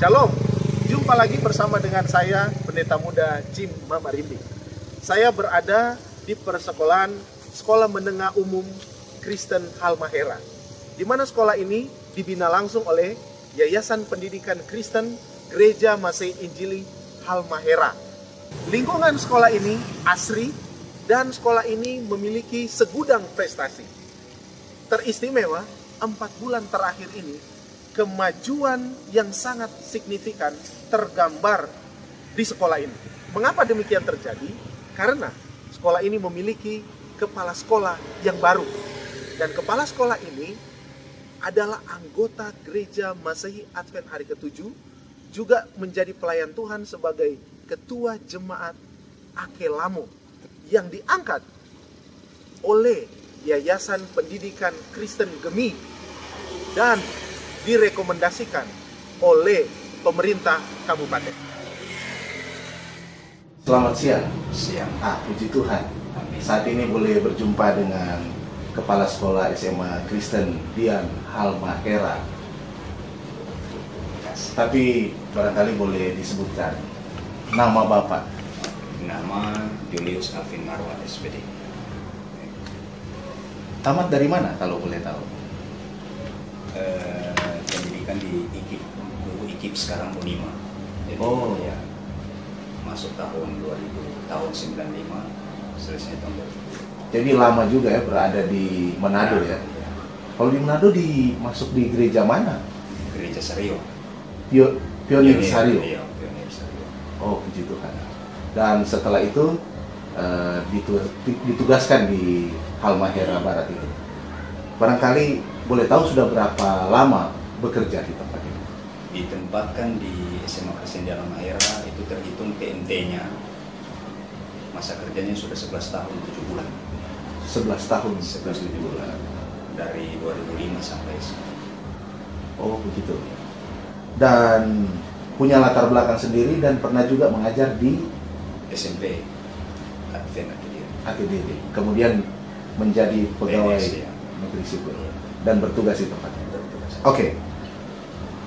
Shalom, jumpa lagi bersama dengan saya, Pendeta Muda Jim Mamarimbi. Saya berada di persekolahan Sekolah Menengah Umum Kristen Halmahera, di mana sekolah ini dibina langsung oleh Yayasan Pendidikan Kristen Gereja Masih Injili Halmahera. Lingkungan sekolah ini asri dan sekolah ini memiliki segudang prestasi. Teristimewa, 4 bulan terakhir ini, kemajuan yang sangat signifikan tergambar di sekolah ini. Mengapa demikian terjadi? Karena sekolah ini memiliki kepala sekolah yang baru. Dan kepala sekolah ini adalah anggota Gereja Masehi Advent hari ke-7, juga menjadi pelayan Tuhan sebagai Ketua Jemaat Akelamo yang diangkat oleh Yayasan Pendidikan Kristen Gemi dan direkomendasikan oleh pemerintah kabupaten. Selamat siang. Siang. Puji Tuhan. Amin. Saat ini boleh berjumpa dengan Kepala Sekolah SMA Kristen Dian Halmahera. Tapi barangkali boleh disebutkan nama Bapak. Nama Julius Alvin Marwan SPD. Tamat dari mana kalau boleh tahu? Pendidikan di IKIP, dulu IKIP sekarang Unima. Jadi ya masuk tahun 2000, tahun 95, selesai tahun 2000. Jadi lama juga ya berada di Manado ya. Kalau di Manado masuk di gereja mana? Gereja Sario. Pionir Sario. Iya, Pionir Sario. Oh, puji Tuhan. Dan setelah itu ditugaskan di Halmahera Barat itu. Barangkali boleh tahu sudah berapa lama bekerja di tempat ini? Ditempatkan di SMA Kristen di Halmahera, itu terhitung PMT-nya. Masa kerjanya sudah 11 tahun 7 bulan. 11 tahun 11 7 bulan. Dari 2005 sampai sekarang. Oh, begitu. Dan punya latar belakang sendiri dan pernah juga mengajar di SMP Advent ATDD. Kemudian menjadi pegawai PNS, ya. negeri sipil dan bertugas di tempat ini. Oke.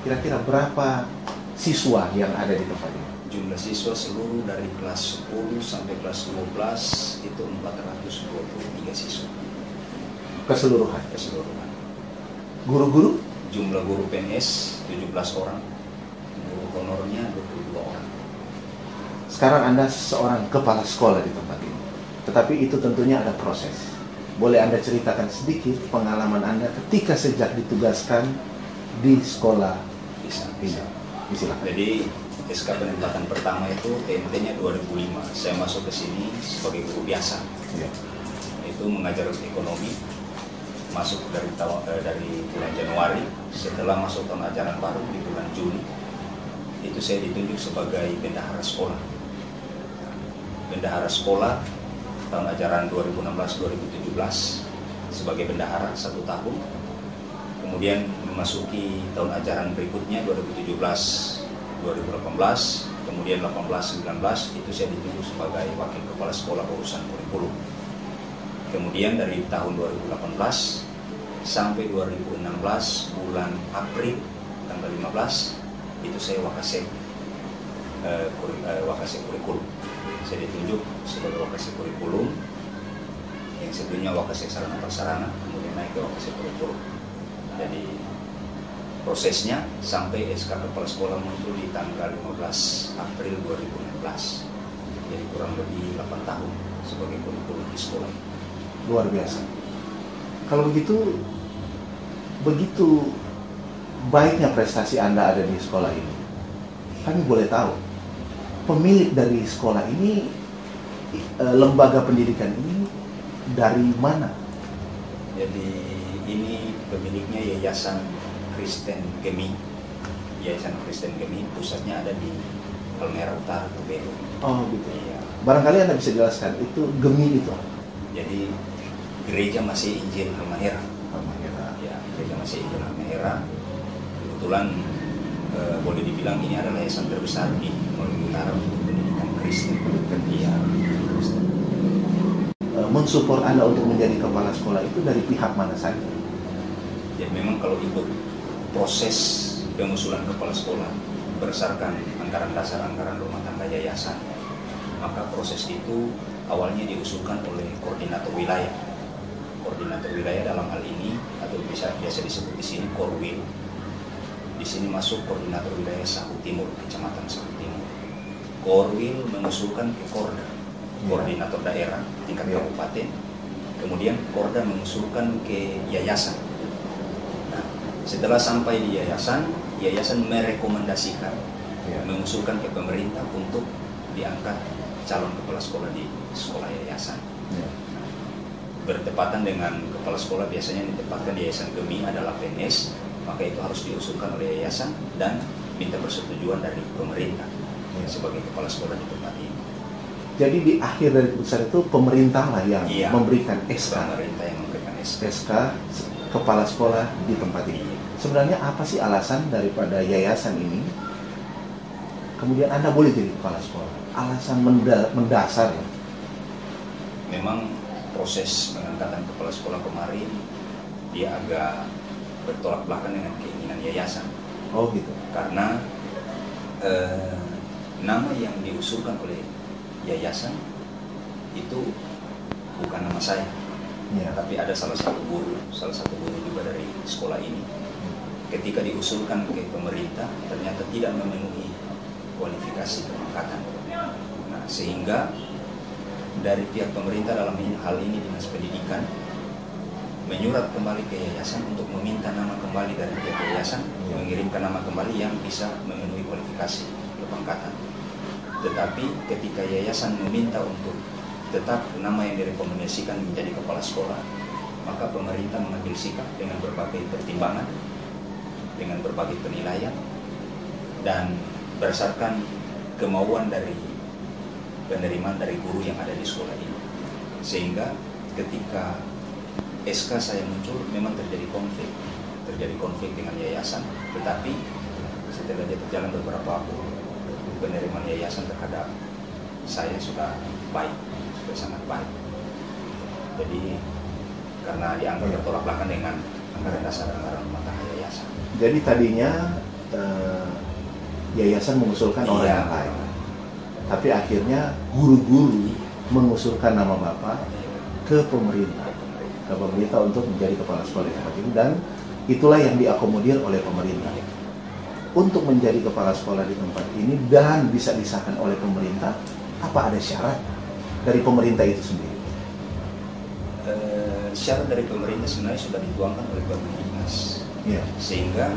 Kira-kira berapa siswa yang ada di tempat ini? Jumlah siswa seluruh dari kelas 10 sampai kelas 12 itu 423 siswa. Keseluruhan. Guru-guru? Jumlah guru PNS 17 orang, guru honornya 22 orang. Sekarang Anda seorang kepala sekolah di tempat ini. Tetapi itu tentunya ada proses. Boleh Anda ceritakan sedikit pengalaman Anda ketika sejak ditugaskan di sekolah Bisa. ini? Silakan. Jadi SK penempatan pertama itu TMT-nya 2005. Saya masuk ke sini sebagai guru biasa. Ya. Itu mengajar ekonomi. Masuk dari bulan Januari. Setelah masuk tahun ajaran baru di bulan Juni, itu saya ditunjuk sebagai bendahara sekolah. Bendahara sekolah tahun ajaran 2016-2017 sebagai bendahara 1 tahun. Kemudian memasuki tahun ajaran berikutnya 2017-2018, kemudian 18-19 itu saya ditunjuk sebagai wakil kepala sekolah urusan kurikulum. Kemudian dari tahun 2018 sampai 2016 bulan April tanggal 15 itu saya wakasek kurikulum. Saya ditunjuk sebagai wakasek kurikulum, yang sebelumnya wakasek sarana prasarana, kemudian naik ke wakasek kurikulum. Jadi prosesnya sampai SK kepala sekolah muncul di tanggal 15 April 2016. Jadi kurang lebih 8 tahun sebagai kurikulum di sekolah. Luar biasa. Kalau begitu baiknya prestasi Anda ada di sekolah ini. Kami boleh tahu, pemilik dari sekolah ini, lembaga pendidikan ini dari mana? Jadi ini pemiliknya Yayasan Kristen Gemi. Yayasan Kristen Gemi pusatnya ada di Halmahera Utara, Tubelo. Oh gitu. Iya. Barangkali Anda bisa jelaskan itu Gemi itu apa? Jadi Gereja Masih Injil Halmahera. Halmahera. Ya, Gereja Masih Injil Halmahera. Kebetulan boleh dibilang ini adalah yayasan terbesar di Maluku Utara untuk pendidikan Kristen. Iya, Kristen. Mensupport Anda untuk menjadi kepala sekolah itu dari pihak mana saja? Ya memang kalau ikut proses pengusulan kepala sekolah berdasarkan anggaran dasar, anggaran rumah tangga yayasan, maka proses itu awalnya diusulkan oleh koordinator wilayah. Koordinator wilayah dalam hal ini, atau biasa disebut di sini Korwil. Di sini masuk koordinator wilayah Sahu Timur, Kecamatan Sahu Timur. Korwil mengusulkan ke Korda, koordinator daerah tingkat kabupaten. Kemudian Korda mengusulkan ke yayasan. Nah, setelah sampai di yayasan, yayasan merekomendasikan, mengusulkan ke pemerintah untuk diangkat calon kepala sekolah di sekolah yayasan. Bertepatan dengan kepala sekolah biasanya ditempatkan di Yayasan Gemi adalah PNS, maka itu harus diusulkan oleh yayasan dan minta persetujuan dari pemerintah sebagai kepala sekolah di tempat ini. Jadi di akhir dari keputusan itu pemerintah lah yang memberikan SK. Pemerintah yang memberikan SK kepala sekolah di tempat ini. Sebenarnya apa sih alasan daripada yayasan ini? Kemudian Anda boleh jadi kepala sekolah. Alasan mendasar ya. Memang proses pengangkatan kepala sekolah kemarin dia agak bertolak belakang dengan keinginan yayasan. Oh gitu. Karena nama yang diusulkan oleh yayasan itu bukan nama saya, tapi ada salah satu guru juga dari sekolah ini. Ketika diusulkan ke pemerintah, ternyata tidak memenuhi kualifikasi pengangkatan. Nah, sehingga dari pihak pemerintah dalam hal ini Dinas Pendidikan menyurat kembali ke yayasan untuk meminta nama kembali dari pihak yayasan, mengirimkan nama kembali yang bisa memenuhi kualifikasi kepangkatan. Tetapi ketika yayasan meminta untuk tetap nama yang direkomendasikan menjadi kepala sekolah, maka pemerintah mengambil sikap dengan berbagai pertimbangan, dengan berbagai penilaian, dan berdasarkan kemauan dari penerimaan dari guru yang ada di sekolah ini. Sehingga ketika SK saya muncul memang terjadi konflik dengan yayasan, tetapi setelah dia berjalan beberapa waktu, penerimaan yayasan terhadap saya sudah sangat baik. Jadi karena dianggap bertolak belakang dengan anggaran dasar, anggaran rumah tangga yayasan. Jadi tadinya yayasan mengusulkan orang yang lain, tapi akhirnya guru-guru mengusulkan nama Bapak ke pemerintah untuk menjadi kepala sekolah di tempat ini, dan itulah yang diakomodir oleh pemerintah untuk menjadi kepala sekolah di tempat ini dan bisa disahkan oleh pemerintah. Apa ada syarat dari pemerintah itu sendiri? Syarat dari pemerintah sebenarnya sudah dituangkan oleh Permendiknas, sehingga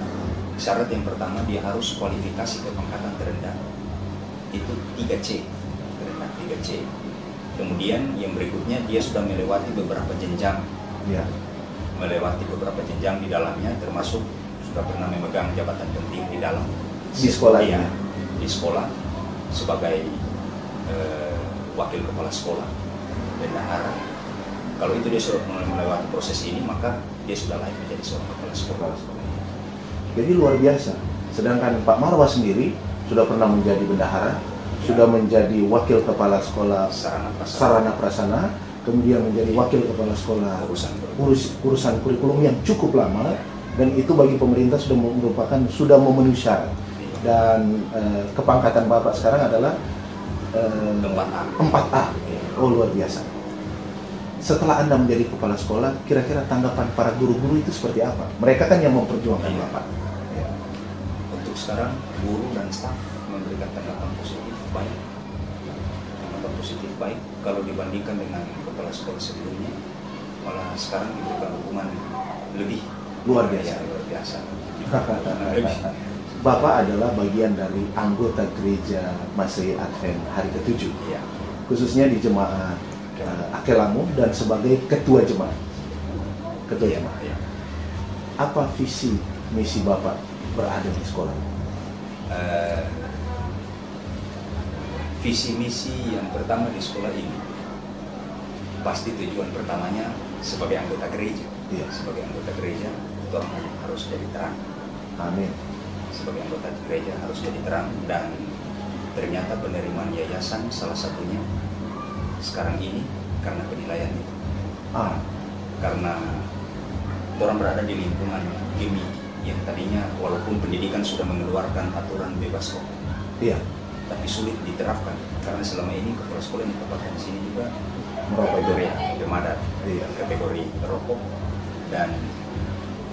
syarat yang pertama dia harus kualifikasi kepangkatan terendah itu 3C, terendah 3C. Kemudian yang berikutnya dia sudah melewati beberapa jenjang, melewati beberapa jenjang di dalamnya, termasuk sudah pernah memegang jabatan penting di dalam di sekolah ini, di sekolah sebagai wakil kepala sekolah, bendahara. Kalau itu dia sudah melewati proses ini, maka dia sudah layak menjadi seorang kepala sekolah. Jadi luar biasa. Sedangkan Pak Marwah sendiri sudah pernah menjadi bendahara, sudah menjadi wakil kepala sekolah sarana prasarana, kemudian menjadi wakil kepala sekolah urusan kurikulum yang cukup lama, dan itu bagi pemerintah sudah memenuhi syarat. Dan kepangkatan Bapak sekarang adalah 4A. Oh, luar biasa. Setelah Anda menjadi kepala sekolah, kira-kira tanggapan para guru-guru itu seperti apa? Mereka kan yang memperjuangkan Bapak. Untuk sekarang guru dan staf memberikan tanggapan positif baik kalau dibandingkan dengan kepala sekolah sebelumnya, malah sekarang diberikan hukuman lebih luar biasa. Bapak adalah bagian dari anggota gereja Masehi Advent hari ke-7, khususnya di jemaat Akelamu dan sebagai ketua jemaat. Apa visi misi Bapak berada di sekolah? Visi misi yang pertama di sekolah ini pasti tujuan pertamanya sebagai anggota gereja. Sebagai anggota gereja orang harus jadi terang. Amin. Sebagai anggota gereja harus jadi terang, dan ternyata penerimaan yayasan salah satunya sekarang ini karena penilaian itu. Karena orang berada di lingkungan Gemi yang tadinya walaupun pendidikan sudah mengeluarkan aturan bebas kok, Iya. tapi sulit diterapkan karena selama ini kepala sekolah yang ditempatkan di sini juga Merokok kategori bermadat, Iya. kategori perokok. Dan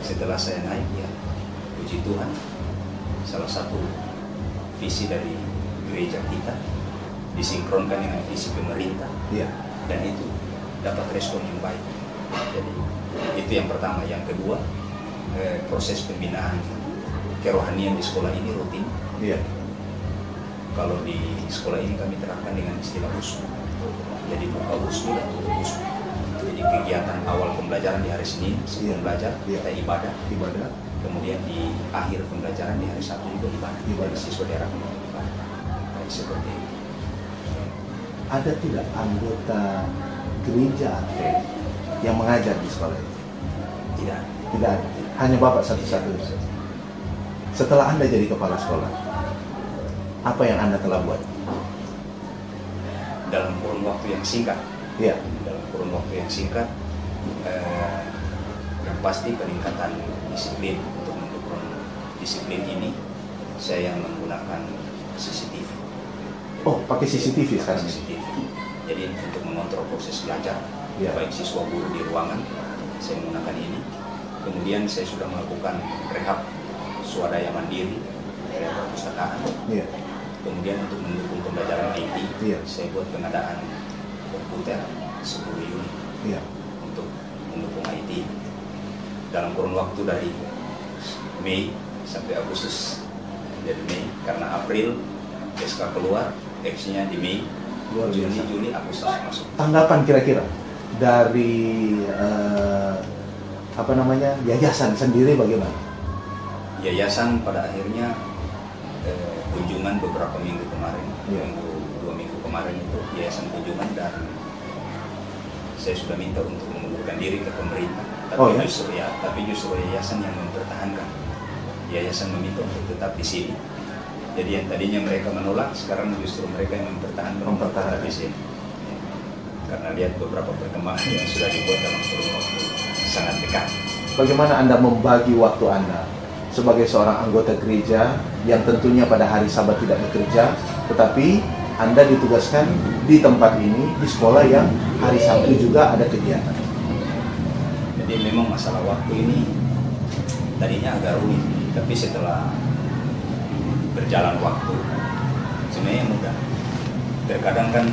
setelah saya naik, ya puji Tuhan, salah satu visi dari gereja kita disinkronkan dengan visi pemerintah, Iya. dan itu dapat respon yang baik. Jadi itu yang pertama. Yang kedua, proses pembinaan kerohanian di sekolah ini rutin. Iya. Kalau di sekolah ini kami terapkan dengan istilah usbu. Jadi buka usbu dan tutup usbu. Jadi kegiatan awal pembelajaran di hari Senin sebelum Iya. belajar Iya. kita ibadah. Ibadah. Kemudian di akhir pembelajaran di hari Sabtu juga ibadah. Ibadah. Jadi siswa diarahkan untuk ibadah. Jadi seperti itu. Ada tidak anggota gereja Advent yang mengajar di sekolah itu? Tidak. Tidak ada. Hanya Bapak satu-satunya. Setelah Anda jadi kepala sekolah, apa yang Anda telah buat? Dalam kurun waktu yang singkat. Iya. Dalam kurun waktu yang singkat, yang pasti peningkatan disiplin. Untuk mendukung disiplin ini, saya menggunakan CCTV. Oh, pakai CCTV sekarang? CCTV. Jadi untuk mengontrol proses belajar, Ya. baik siswa guru di ruangan, saya menggunakan ini. Kemudian saya sudah melakukan rehab swadaya mandiri, rehab perpustakaan. Iya. Kemudian untuk mendukung pembelajaran IT, Iya. saya buat pengadaan komputer 10 unit Iya. untuk mendukung IT. Dalam kurun waktu dari Mei sampai Agustus, dari Mei, karena April SK keluar, X-nya di Mei, Luar Juni, biasa. Juli, Agustus masuk. Tanggapan kira-kira dari yayasan sendiri bagaimana? Yayasan pada akhirnya kunjungan beberapa minggu kemarin, Iya. 2 minggu kemarin itu yayasan kunjungan, dan saya sudah minta untuk mengundurkan diri ke pemerintah. Tapi Oh, ya? justru yayasan yang mempertahankan. Yayasan meminta untuk tetap di sini. Jadi yang tadinya mereka menolak, sekarang justru mereka yang mempertahankan untuk tetap di sini. Ya. Karena lihat beberapa perkembangan yang sudah dibuat dalam kurun waktu sangat dekat. Bagaimana Anda membagi waktu Anda sebagai seorang anggota gereja yang tentunya pada hari Sabat tidak bekerja, tetapi Anda ditugaskan di tempat ini, di sekolah yang hari Sabtu juga ada kegiatan? Jadi memang masalah waktu ini tadinya agak rumit, tapi setelah berjalan waktu sebenarnya mudah. Terkadang kan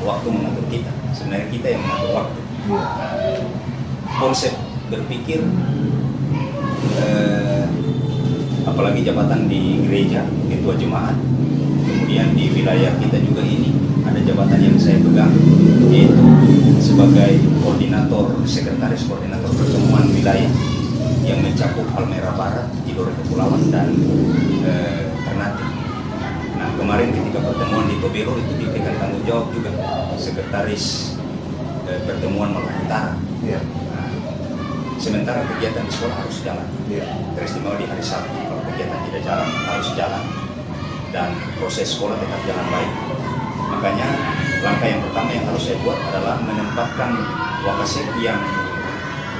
waktu mengatur kita, sebenarnya kita yang mengatur waktu. Nah, konsep berpikir apalagi jabatan di gereja, ketua jemaat, kemudian di wilayah kita juga ini ada jabatan yang saya pegang, yaitu sebagai sekretaris koordinator pertemuan wilayah yang mencakup Halmahera Barat, Tidore Kepulauan, dan Ternate. Nah, kemarin ketika pertemuan di Tobelo itu diberikan tanggung jawab juga sekretaris pertemuan Maluku Utara. Iya. Nah, sementara kegiatan di sekolah harus jalan. Iya. Teristimewa di hari Sabtu, kalau kegiatan tidak jalan harus jalan, dan proses sekolah tetap jalan baik. Makanya langkah yang pertama yang harus saya buat adalah menempatkan Wakasek yang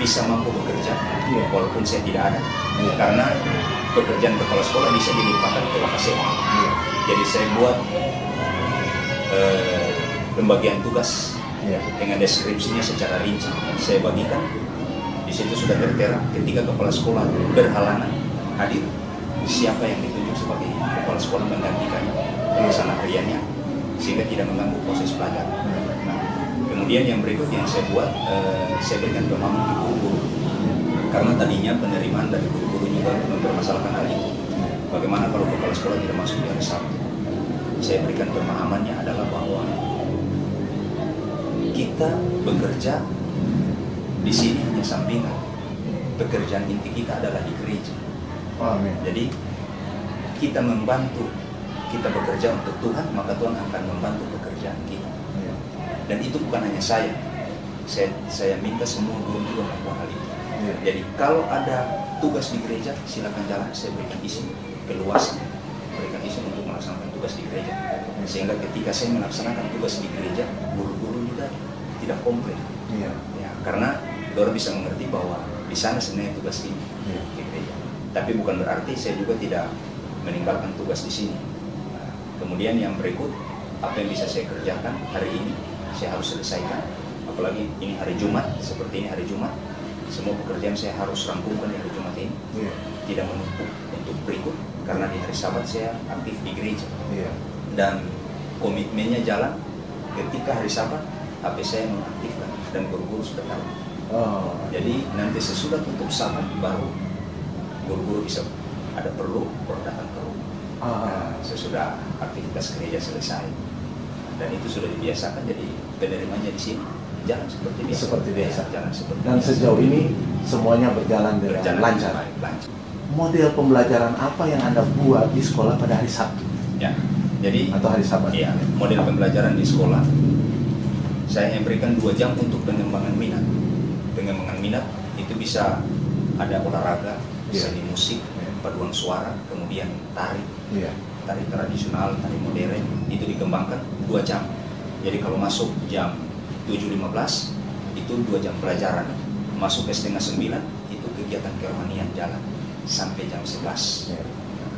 bisa mampu bekerja, Iya. walaupun saya tidak ada. Iya. Karena pekerjaan kepala sekolah bisa dilimpahkan ke Wakasek. Iya. Jadi saya buat pembagian tugas Iya. dengan deskripsinya secara rinci. Saya bagikan. Di situ sudah tertera ketika kepala sekolah berhalangan hadir, siapa yang ditunjuk sebagai kepala sekolah menggantikannya pelaksana hariannya, sehingga tidak mengganggu proses belajar. Nah, kemudian yang berikut yang saya buat, saya berikan pemahaman ke guru-guru, karena tadinya penerimaan dari guru-guru juga mempermasalahkan hal itu. Bagaimana kalau kepala sekolah tidak masuk di hari Sabtu? Saya berikan pemahamannya adalah bahwa kita bekerja di sini hanya sampingan. Pekerjaan inti kita adalah di gereja. Amin. Jadi kita membantu, kita bekerja untuk Tuhan, maka Tuhan akan membantu pekerjaan kita. Iya. Dan itu bukan hanya saya minta semua guru juga melakukan hal itu. Iya. Jadi kalau ada tugas di gereja, silakan jalan, saya berikan izin, keluasan, berikan izin untuk melaksanakan tugas di gereja. Sehingga ketika saya melaksanakan tugas di gereja, guru-guru juga tidak komplain. Iya. Ya, karena orang bisa mengerti bahwa di sana sebenarnya tugas ini Iya. di gereja. Tapi bukan berarti saya juga tidak meninggalkan tugas di sini. Nah, kemudian yang berikut, apa yang bisa saya kerjakan hari ini, saya harus selesaikan. Apalagi ini hari Jumat, seperti ini hari Jumat, semua pekerjaan saya harus rangkumkan di hari Jumat ini. Tidak menumpuk untuk berikut, karena di hari Sabat saya aktif di gereja. Dan komitmennya jalan, ketika hari Sabat, HP saya nonaktifkan dan guru-guru sudah tahu. Jadi nanti sesudah tutup Sabat, baru guru-guru bisa ada perlu datang ke rumah. Nah, sesudah aktivitas gereja selesai, dan itu sudah dibiasakan, jadi penerimanya di sini jalan seperti biasa. Jalan seperti dan biasa. Sejauh ini semuanya berjalan dengan lancar. Model pembelajaran apa yang Anda buat di sekolah pada hari Sabtu? Ya, jadi atau hari Sabat? Iya, model pembelajaran di sekolah saya memberikan 2 jam untuk pengembangan minat. Pengembangan minat itu bisa ada olahraga, seni musik, paduan suara, kemudian tari, tari tradisional, tari modern, itu dikembangkan 2 jam. Jadi kalau masuk jam 7.15 itu 2 jam pelajaran, masuk ke setengah 9 itu kegiatan kerohanian jalan sampai jam 11.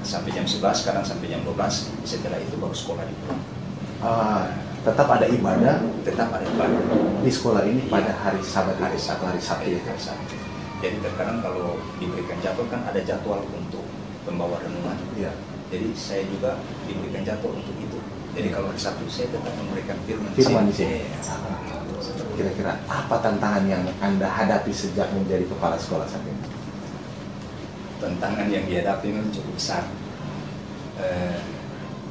Sampai jam 11, kadang sampai jam 12, setelah itu baru sekolah dipulang. Tetap ada ibadah? Tetap ada ibadah di sekolah ini pada hari Sabat, hari Sabtu. Jadi terkadang kalau diberikan jadwal kan ada jadwal untuk pembawa renungan. Jadi saya juga diberikan jadwal untuk itu. Jadi kalau hari Sabtu saya tetap memberikan firman di sini. Kira-kira apa tantangan yang Anda hadapi sejak menjadi kepala sekolah saat ini? Tantangan yang dihadapi memang cukup besar.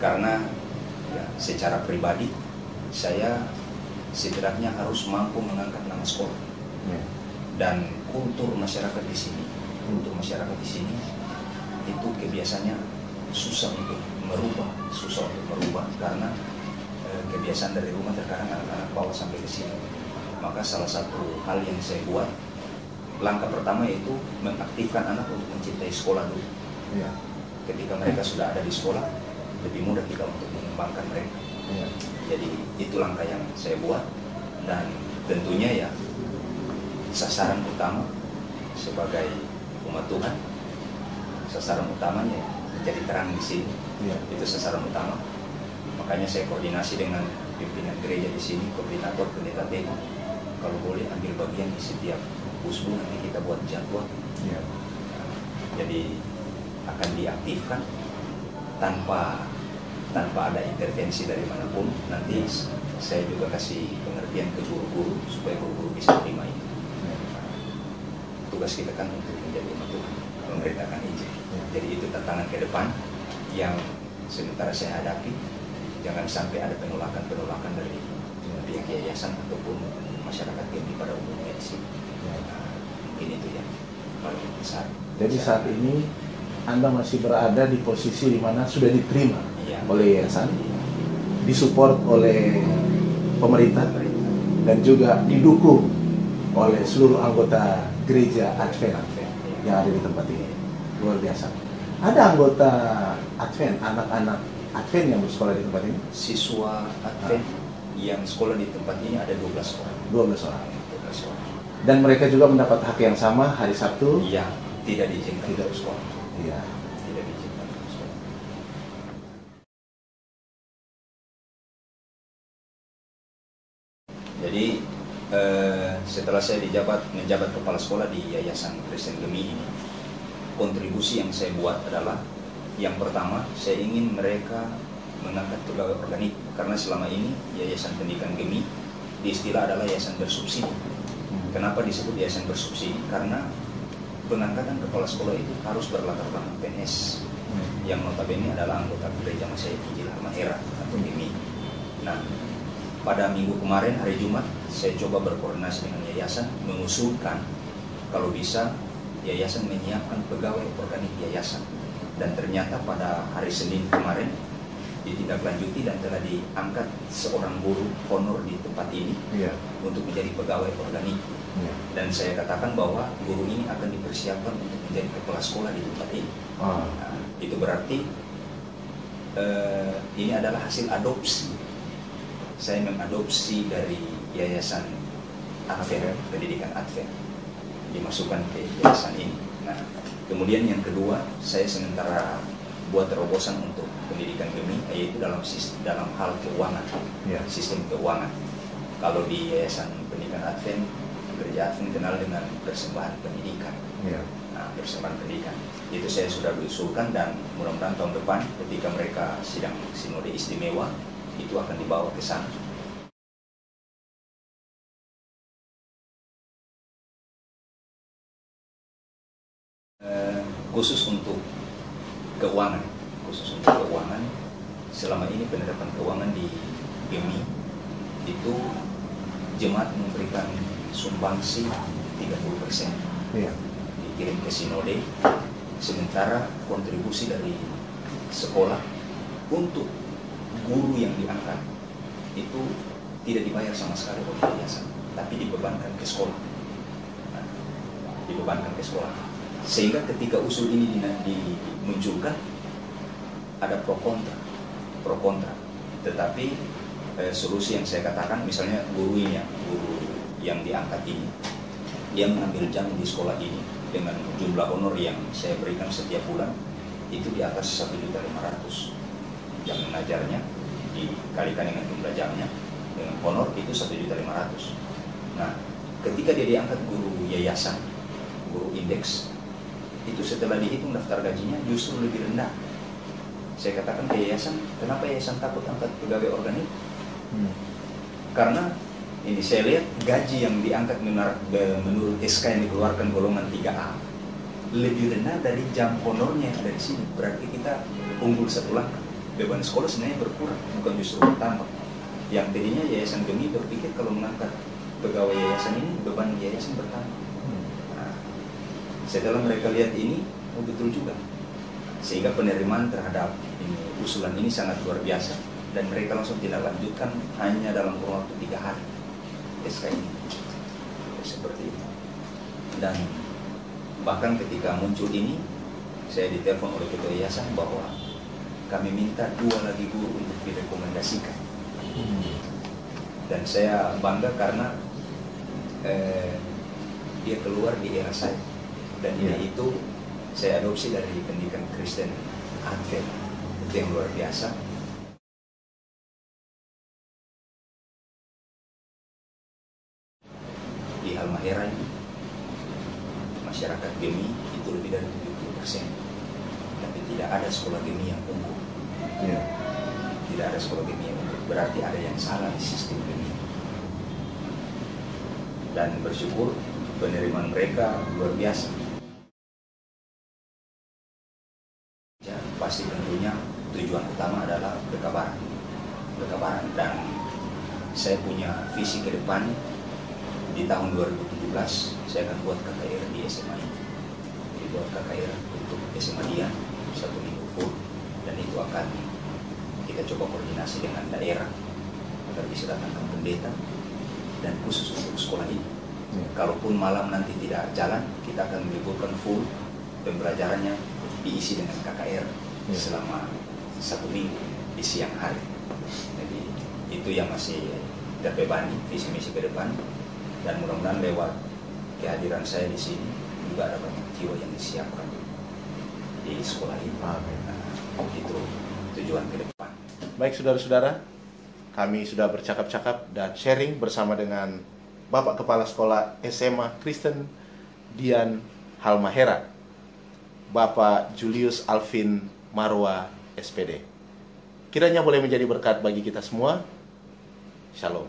Karena ya, secara pribadi saya setidaknya harus mampu mengangkat nama sekolah. Dan kultur masyarakat di sini, itu kebiasaannya susah untuk merubah karena kebiasaan dari rumah terkadang anak-anak bawa sampai ke sini. Maka salah satu hal yang saya buat, langkah pertama yaitu mengaktifkan anak untuk mencintai sekolah dulu. Ketika mereka sudah ada di sekolah, lebih mudah kita untuk mengembangkan mereka. Jadi itu langkah yang saya buat, dan tentunya ya sasaran utama sebagai umat Tuhan, sasaran utamanya menjadi terang di sini. Itu sasaran utama. Makanya saya koordinasi dengan pimpinan gereja di sini, koordinator pendeta TK. Kalau boleh ambil bagian di setiap usbu, nanti kita buat jadwal. Jadi akan diaktifkan tanpa ada intervensi dari manapun. Nanti saya juga kasih pengertian ke guru-guru supaya guru-guru bisa terima itu. Tugas kita kan untuk menjadi umat Tuhan, memberitakan Injil. Jadi itu tantangan ke depan yang sementara saya hadapi. Jangan sampai ada penolakan dari pihak yayasan ataupun masyarakat yang pada umumnya di sini. Mungkin itu yang paling besar. Jadi saat ini Anda masih berada di posisi di mana sudah diterima oleh yayasan, disupport oleh pemerintah, dan juga didukung oleh seluruh anggota gereja Advent yang ada di tempat ini. Luar biasa. Ada anggota Advent, anak-anak Advent yang bersekolah di tempat ini? Siswa Advent yang sekolah di tempat ini ada 12 orang. 12 orang. Dan mereka juga mendapat hak yang sama hari Sabtu? Iya, tidak diizinkan untuk sekolah. Iya. Tidak diizinkan untuk sekolah. Jadi setelah saya menjabat kepala sekolah di Yayasan Kristen Gemi ini, kontribusi yang saya buat adalah yang pertama, saya ingin mereka mengangkat pegawai organik, karena selama ini Yayasan Pendidikan Gemi diistilah adalah yayasan bersubsidi. Kenapa disebut yayasan bersubsidi? Karena pengangkatan kepala sekolah itu harus berlatar belakang PNS, yang notabene adalah anggota gereja Masehi Injil Halmahera atau Gemi. Nah, pada minggu kemarin hari Jumat saya coba berkoordinasi dengan yayasan mengusulkan kalau bisa yayasan menyiapkan pegawai organik yayasan, dan ternyata pada hari Senin kemarin ditindaklanjuti dan telah diangkat seorang guru honor di tempat ini untuk menjadi pegawai organik. Dan saya katakan bahwa guru ini akan dipersiapkan untuk menjadi kepala sekolah di tempat ini. Nah, itu berarti ini adalah hasil adopsi. Saya mengadopsi dari Yayasan Advent, Pendidikan Advent, dimasukkan ke yayasan ini. Nah, kemudian yang kedua, saya sementara buat terobosan untuk pendidikan GEMI, yaitu dalam hal keuangan, sistem keuangan. Kalau di Yayasan Pendidikan Advent, Gereja Advent kenal dengan persembahan pendidikan. Nah, persembahan pendidikan itu saya sudah diusulkan, dan mudah-mudahan tahun depan ketika mereka sidang sinode istimewa itu akan dibawa ke sana. Khusus untuk keuangan, selama ini penerapan keuangan di GEMI itu jemaat memberikan sumbangsi 30%, dikirim ke sinode, sementara kontribusi dari sekolah untuk guru yang diangkat itu tidak dibayar sama sekali oleh yayasan, tapi dibebankan ke sekolah. Sehingga ketika usul ini dimunculkan, ada pro kontra. Tetapi solusi yang saya katakan, misalnya guru yang diangkat ini, dia mengambil jam di sekolah ini dengan jumlah honor yang saya berikan setiap bulan itu di atas 1.500.000 jam mengajarnya, dikalikan dengan jumlah jamnya dengan honor itu 1.500.000. Nah, ketika dia diangkat guru yayasan, guru indeks, itu setelah dihitung daftar gajinya justru lebih rendah. Saya katakan ke yayasan, kenapa yayasan takut angkat pegawai organik? Karena ini saya lihat gaji yang diangkat menurut SK yang dikeluarkan golongan 3A lebih rendah dari jam honornya yang ada di sini. Berarti kita unggul satu langkah. Beban sekolah sebenarnya berkurang, bukan justru bertambah. Yang tadinya Yayasan GEMI berpikir kalau mengangkat pegawai yayasan ini, beban yayasan bertambah. Setelah mereka lihat ini, betul juga. Sehingga penerimaan terhadap usulan ini sangat luar biasa, dan mereka langsung tidak lanjutkan hanya dalam kurun waktu 3 hari SK ini. Seperti itu. Dan bahkan ketika muncul ini, saya ditelepon oleh ketua yayasan bahwa kami minta 2 lagi guru untuk direkomendasikan. Dan saya bangga karena dia keluar di era saya. Dan ini itu saya adopsi dari pendidikan Kristen Advent. Itu yang luar biasa. Di Halmahera ini, masyarakat GEMI itu lebih dari 70%. Tapi tidak ada sekolah GEMI yang unggul. Tidak ada sekolah GEMI yang unggul. Berarti ada yang salah di sistem GEMI. Dan bersyukur penerimaan mereka luar biasa. Pasti tentunya tujuan utama adalah kekabaran, dan saya punya visi ke depan. Di tahun 2017 saya akan buat KKR di SMA ini. Jadi buat KKR untuk SMA dia 1 minggu full, dan itu akan kita coba koordinasi dengan daerah agar bisa datangkan pendeta, dan khusus untuk sekolah ini. Kalaupun malam nanti tidak jalan, kita akan meliburkan full pembelajarannya, diisi dengan KKR selama 1 minggu di siang hari. Jadi itu yang masih terbebani visi misi ke depan, dan mudah-mudahan lewat kehadiran saya di sini juga ada banyak jiwa yang disiapkan di sekolah ini. Nah, itu tujuan ke depan. Baik saudara-saudara, kami sudah bercakap-cakap dan sharing bersama dengan Bapak Kepala Sekolah SMA Kristen Dian Halmahera, Bapak Julius Alvin Marwa SPD. Kiranya boleh menjadi berkat bagi kita semua. Shalom.